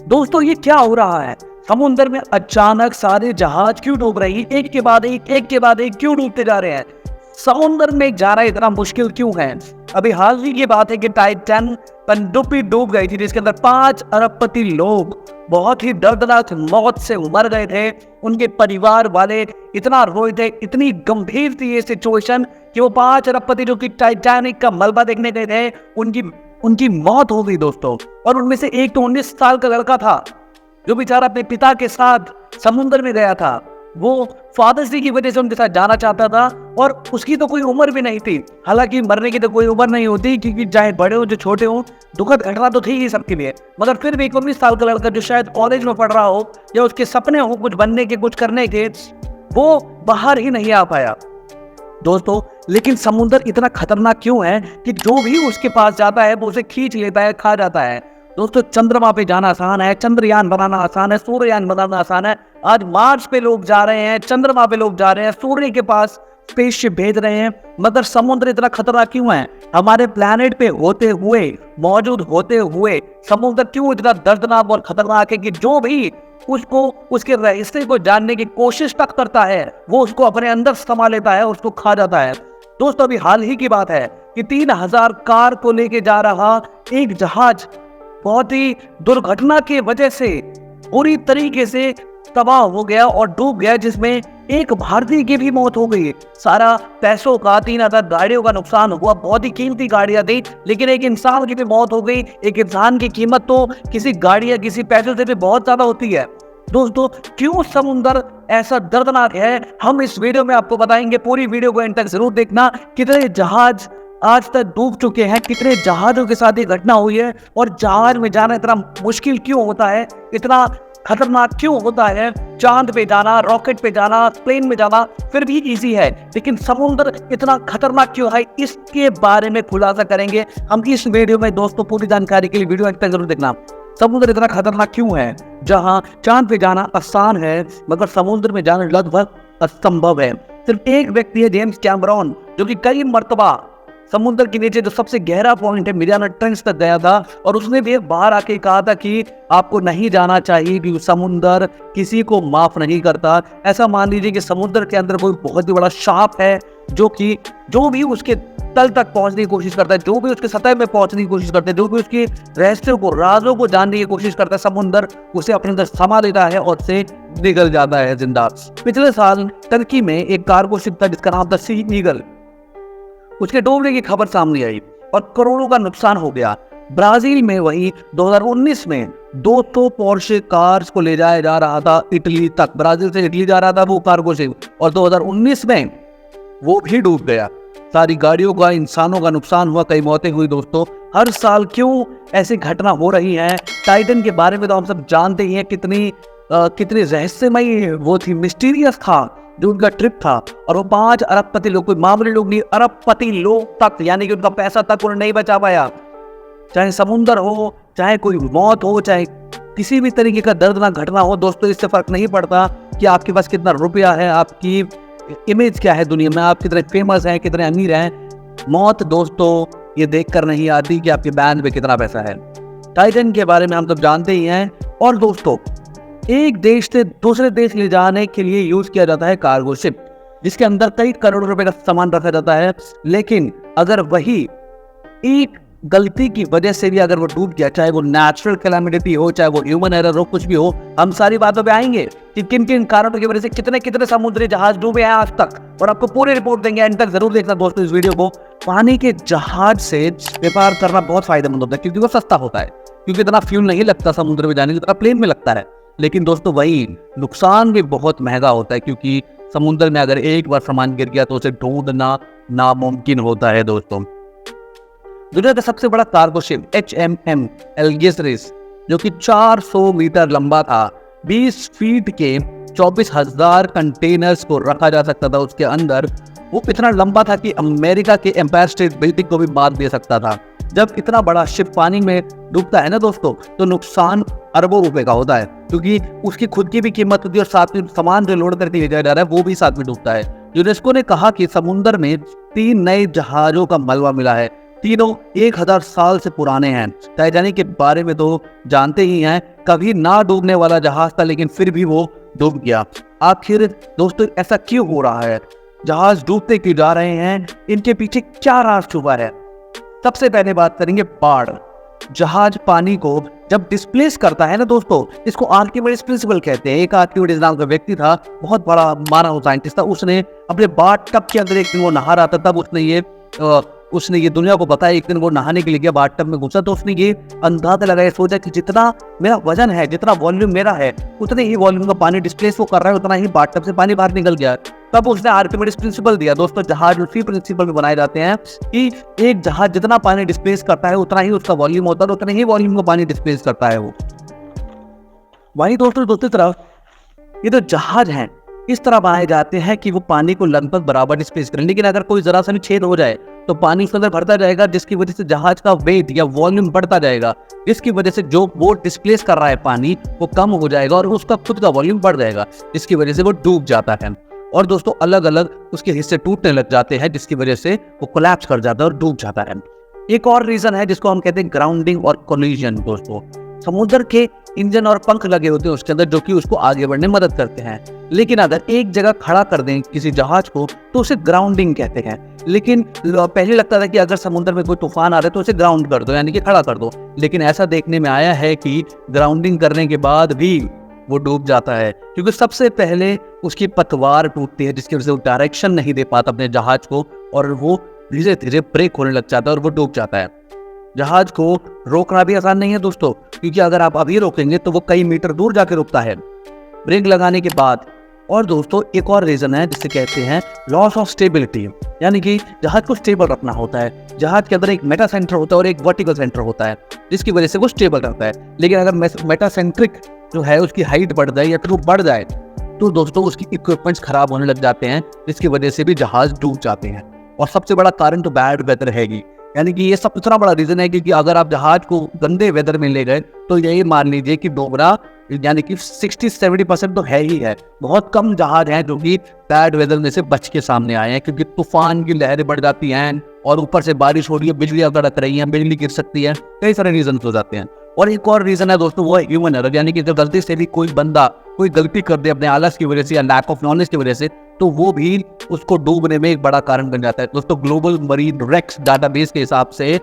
दोस्तों ये क्या हो रहा है? समुद्र में अचानक सारे जहाज क्यों डूब रही है? एक के बाद एक क्यों डूबते जा रहे हैं? समुद्र में जाना इतना मुश्किल क्यों है? अभी हाल ही की बात है कि टाइटैन पनडुब्बी डूब गई थी, जिसके अंदर 5 अरबपति लोग बहुत ही दर्दनाक मौत से मर गए थे। उनके परिवार वाले इतना रोए थे, इतनी गंभीर थी ये सिचुएशन कि वो 5 अरबपति जो कि टाइटैनिक का मलबा देखने गए थे, उनकी मौत हो गई दोस्तों। और उनमें से एक तो 19 साल का लड़का था जो बेचारा अपने पिता के साथ समुद्र में गया था। वो फादर्स डे की वजह से उनके साथ जाना चाहता था और उसकी तो कोई उम्र भी नहीं थी। हालांकि मरने की तो कोई उम्र नहीं होती, क्योंकि चाहे बड़े हो जो छोटे हो, दुखद घटना तो थी ही सबके लिए। मगर फिर भी 19 साल का लड़का जो शायद कॉलेज में पढ़ रहा हो या उसके सपने हो कुछ बनने के, कुछ करने के, वो बाहर ही नहीं आ पाया दोस्तों। लेकिन समुद्र इतना खतरनाक क्यों है कि जो भी उसके पास जाता है वो उसे खींच लेता है, खा जाता है दोस्तों। चंद्रमा पे जाना आसान है, चंद्रयान बनाना आसान है, सूर्ययान बनाना आसान है। आज मार्स पे लोग जा रहे हैं, चंद्रमा पे लोग जा रहे हैं, सूर्य के पास स्पेसशिप भेज रहे हैं। मगर समुद्र इतना खतरनाक क्यों है? हमारे प्लेनेट पे होते हुए, मौजूद होते हुए समुद्र क्यों इतना दर्दनाक और खतरनाक है कि जो भी उसको उसके रहस्य को जानने की कोशिश तक करता है वो उसको अपने अंदर समा लेता है, उसको खा जाता है दोस्तों। अभी हाल ही की बात है कि 3000 कार को लेके जा रहा एक जहाज बहुत ही दुर्घटना की वजह से पूरी तरीके से तबाह हो गया और डूब गया, जिसमें एक भारतीय की भी मौत हो गई। सारा पैसों का 3000 गाड़ियों का नुकसान हुआ, बहुत ही कीमती गाड़ियां थी, लेकिन एक इंसान की भी मौत हो गई। एक इंसान की कीमत तो किसी गाड़ी या किसी पैसों से भी बहुत ज्यादा होती है दोस्तों। क्यों समुद्र ऐसा दर्दनाक है, हम इस वीडियो में आपको बताएंगे। पूरी वीडियो को एंड तक जरूर देखना। कितने जहाज आज तक डूब चुके हैं, कितने जहाजों के साथ ये घटना हुई है, और जहाज में जाना इतना मुश्किल क्यों होता है, इतना खतरनाक क्यों होता है। चांद पे जाना, रॉकेट पे जाना, प्लेन में जाना फिर भी इजी है, लेकिन समुद्र इतना खतरनाक क्यों है, इसके बारे में खुलासा करेंगे हम इस वीडियो में दोस्तों। पूरी जानकारी के लिए वीडियो अंत तक जरूर देखना। समुद्र इतना खतरनाक क्यों है? जहां चांद पे जाना आसान है मगर समुद्र में जाना लगभग असंभव है। सिर्फ एक व्यक्ति है, जेम्स कैमरॉन, जो कि कई मर्तबा समुद्र के नीचे जो सबसे गहरा पॉइंट है मिरियाना ट्रेंच तक गया था, और उसने भी बाहर आके कहा था कि आपको नहीं जाना चाहिए क्योंकि समुद्र किसी को माफ नहीं करता। ऐसा मान लीजिए कि समुद्र के अंदर कोई बहुत ही बड़ा सांप है जो भी उसके तल तक पहुंचने की कोशिश करता है, जो भी उसके सतह में पहुंचने की कोशिश करता है, जो भी उसके रहस्यों को, राजों को जानने की कोशिश करता है, समुद्र उसे अपने अंदर समा लेता है और से निकल जाता है जिंदा। पिछले साल टर्की में एक कार्गो शिप था जिसका नाम था सी ईगल, उसके डूबने की खबर सामने आई और करोड़ों का नुकसान हो गया। ब्राजील में वही 2019 में 200 पोर्शे कार्स को ले जाया जा रहा था इटली तक, ब्राजील से इटली जा रहा था वो कार्गो शिप, और 2019 में वो भी डूब गया। सारी गाड़ियों का, इंसानों का नुकसान हुआ, कई मौतें हुई दोस्तों। हर साल क्यों ऐसी घटना हो रही है? टाइटन के बारे में तो हम सब जानते ही हैं, कितनी रहस्यमयी वो थी, मिस्टीरियस था जो उनका ट्रिप था। और वो 5 अरबपति लोग, कोई मामूली लोग नहीं, अरबपति लोग तक, यानी कि उनका पैसा तक उन्हें नहीं बचा पाया। चाहे समुद्र हो, चाहे कोई मौत हो, चाहे किसी भी तरीके का दर्दनाक घटना हो दोस्तों, इससे फर्क नहीं पड़ता कि आपके पास कितना रुपया है, आपकी इमेज क्या है दुनिया में, आप कितने फेमस हैं, कितने अमीर हैं। मौत दोस्तों ये देखकर नहीं आती कि आपके बैंक में कितना पैसा है। टाइटन के बारे में हम सब जानते ही हैं। और दोस्तों एक देश से दूसरे देश ले जाने के लिए यूज किया जाता है कार्गो शिप, जिसके अंदर कई करोड़ रुपए का सामान रखा जाता है। लेकिन अगर वही एक गलती की वजह से भी अगर वो डूब गया, चाहे वो नेचुरल कैलामिटी हो, चाहे वो ह्यूमन एरर हो, कुछ भी हो, हम सारी बातों पे आएंगे कि किन किन कारणों की वजह से कितने समुद्री जहाज डूबे हैं आज तक, और आपको पूरी रिपोर्ट देंगे। एंड तक जरूर देखना दोस्तों इस वीडियो को। पानी के जहाज से व्यापार करना बहुत फायदेमंद होता है क्योंकि वो सस्ता होता है, क्योंकि इतना फ्यूल नहीं लगता समुद्र में जाने की तरह प्लेन में लगता है। लेकिन दोस्तों वही नुकसान भी बहुत महंगा होता है, क्योंकि समुद्र में अगर एक बार सामान गिर गया तो उसे ढूंढना नामुमकिन होता है दोस्तों। दुनिया का सबसे बड़ा कार्गो शिप HMM एल्गेसिस, जो कि 400 मीटर लंबा था, 20 फीट के 24,000 कंटेनर्स को रखा जा सकता था उसके अंदर। वो इतना लंबा था कि अमेरिका के एम्पायर स्टेट बिल्डिंग को भी मार दे सकता था। जब इतना बड़ा शिप पानी में डूबता है ना दोस्तों, तो नुकसान अरबों रुपए का होता है, क्योंकि उसकी खुद की भी कीमत होती है और साथ में सामान जो लोड करके ले जाया जा रहा है वो भी साथ में डूबता है। यूनेस्को ने कहा कि समुद्र में 3 नए जहाजों का मलबा मिला है। तीनों 1000 साल से पुराने हैं। टाइटैनिक के बारे में तो जानते ही हैं, कभी ना डूबने वाला जहाज था लेकिन फिर भी वो डूब गया। आखिर दोस्तों ऐसा क्यों हो रहा है? जहाज डूबते क्यों जा रहे हैं? इनके पीछे क्या राज छुपा है? सबसे पहले बात करेंगे बाढ़। जहाज पानी को जब डिस्प्लेस करता है ना दोस्तों, इसको आर्किमिडीज प्रिंसिपल कहते हैं। एक आर्किमिडीज नाम का व्यक्ति था, बहुत बड़ा मानव साइंटिस्ट था। उसने अपने बाथ टब के अंदर एक दिन वो नहा रहा था, तब उसने ये दुनिया को बताया। एक दिन वो नहाने के लिए गया, बाथ टब में घुसा तो उसने ये अंदाजा लगाया, सोचा कि जितना मेरा वजन है, जितना वॉल्यूम मेरा है, उतने ही वॉल्यूम का पानी डिस्प्लेस वो कर रहा है, उतना ही बाथ टब से पानी बाहर निकल गया। तब उसने आर्किमिडीज प्रिंसिपल दिया। दोस्तों जहाज उसी प्रिंसिपल में बनाए जाते हैं कि एक जहाज जितना पानी डिस्प्लेस करता है उतना ही उसका वॉल्यूम होता है, उतने ही वॉल्यूम का पानी डिस्प्लेस करता है वो। वहीं दोस्तों दूसरी तरफ ये जो जहाज हैं इस तरह बनाए जाते हैं कि वो पानी को लगभग बराबर डिस्प्लेस करें, लेकिन अगर कोई जरा सा भी छेद हो जाए तो पानी उसके अंदर भरता जाएगा, जिसकी वजह से जहाज का वेट या वॉल्यूम बढ़ता जाएगा, जिसकी वजह से जो बोट डिस्प्लेस कर रहा है पानी वो कम हो जाएगा और उसका खुद का वॉल्यूम बढ़ जाएगा, जिसकी वजह से वो डूब जाता है। और दोस्तों अलग अलग उसके हिस्से टूटने लग जाते हैं, जिसकी वजह से वो कोलैप्स कर जाता है और डूब जाता है। एक और रीजन है जिसको हम कहते हैं ग्राउंडिंग और कोलिजन। दोस्तों समुद्र के इंजन और पंख लगे होते हैं उसके अंदर, जो कि उसको आगे बढ़ने में मदद करते हैं। लेकिन अगर एक जगह खड़ा कर दें किसी जहाज को तो उसे ग्राउंडिंग कहते हैं। लेकिन पहले लगता था कि अगर समुद्र में कोई तूफान आ रहा है तो उसे ग्राउंड कर दो, यानी कि खड़ा कर दो। लेकिन ऐसा देखने में आया है कि ग्राउंडिंग करने के बाद भी वो डूब जाता है, क्योंकि सबसे पहले उसकी पतवार टूटती है, जिसकी वजह से वो डायरेक्शन नहीं दे पाता अपने जहाज को और वो धीरे धीरे ब्रेक होने लग जाता है और वो डूब जाता है। जहाज को रोकना भी आसान नहीं है दोस्तों, क्योंकि अगर आप अभी रोकेंगे तो वो कई मीटर दूर जाके रुकता है ब्रेक लगाने के बाद। और दोस्तों एक और रीजन है जिसे कहते हैं लॉस ऑफ स्टेबिलिटी, यानी कि जहाज को स्टेबल रखना होता है। जहाज के अंदर एक मेटा सेंटर होता है और एक वर्टिकल सेंटर होता है, जिसकी वजह से वो स्टेबल रहता है। लेकिन अगर मेटा सेंट्रिक जो है उसकी हाइट बढ़ जाए या फिर वो बढ़ जाए तो दोस्तों उसकी इक्विपमेंट्स खराब होने लग जाते हैं, जिसकी वजह से भी जहाज डूब जाते हैं। और सबसे बड़ा कारण तो बैड वेदर है ही, यानी कि ये सब इतना बड़ा रीजन है क्योंकि अगर आप जहाज को गंदे वेदर में ले गए तो यही मान लीजिए कि डूबना यानी कि 60-70% तो है ही है। बहुत कम जहाज हैं जो कि बैड वेदर में से बच के सामने आए हैं, क्योंकि तूफान की लहरें बढ़ जाती हैं और ऊपर से बारिश हो रही है, बिजलियां कड़क रही हैं, बिजली गिर सकती है, कई सारे रीजन हो जाते हैं। और एक और रीजन है दोस्तों, वो है ह्यूमन एरर, यानी कि जब गलती से भी कोई बंदा कोई गलती कर दे अपने आलस की वजह से या लैक ऑफ नॉलेज की वजह से, तो वो भी उसको डूबने में एक बड़ा कारण बन जाता है। दोस्तों ग्लोबल मरीन रेक्स डाटाबेस के हिसाब से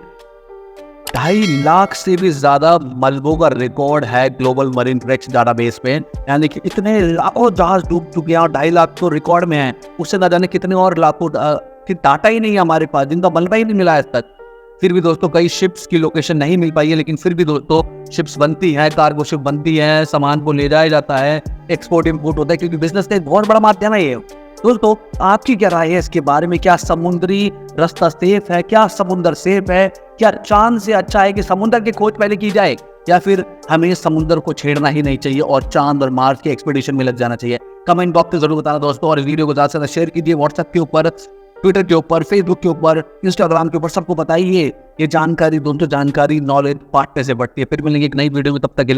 2.5 लाख से भी ज्यादा मलबों का रिकॉर्ड है ग्लोबल मरीन रेक्स डाटाबेस पे, यानी कि इतने लाखों जहाज डूब चुके हैं और 2.5 लाख तो रिकॉर्ड में है। उससे ना जाने कितने और लाखों डाटा ही नहीं है हमारे पास, जिनका मलबा ही नहीं मिला है आज तक। फिर भी दोस्तों कई शिप्स की लोकेशन नहीं मिल पाई है, लेकिन फिर भी दोस्तों शिप्स बनती हैं, कार्गो शिप बनती है, सामान को ले जाया जाता है, एक्सपोर्ट इंपोर्ट होता है, क्योंकि बिजनेस का एक बहुत बड़ा माध्यम है ये। दोस्तों आपकी क्या राय है इसके बारे में? क्या समुद्री रास्ता सेफ है? क्या समुद्र सेफ है? क्या चांद से अच्छा है कि समुद्र की खोज पहले की जाए, या फिर हमें समुद्र को छेड़ना ही नहीं चाहिए और चांद और मार्स के एक्सपीडिशन में लग जाना चाहिए? कमेंट बॉक्स में जरूर बताना दोस्तों, और इस वीडियो को ज्यादा से ज्यादा शेयर कीजिए व्हाट्सएप के ऊपर, ट्विटर के ऊपर, फेसबुक के ऊपर, इंस्टाग्राम के ऊपर, सबको बताइए। ये जानकारी दोस्तों, जानकारी नॉलेज बांटने से बढ़ती है। फिर मिलेंगे एक नई वीडियो में, तब तक के लिए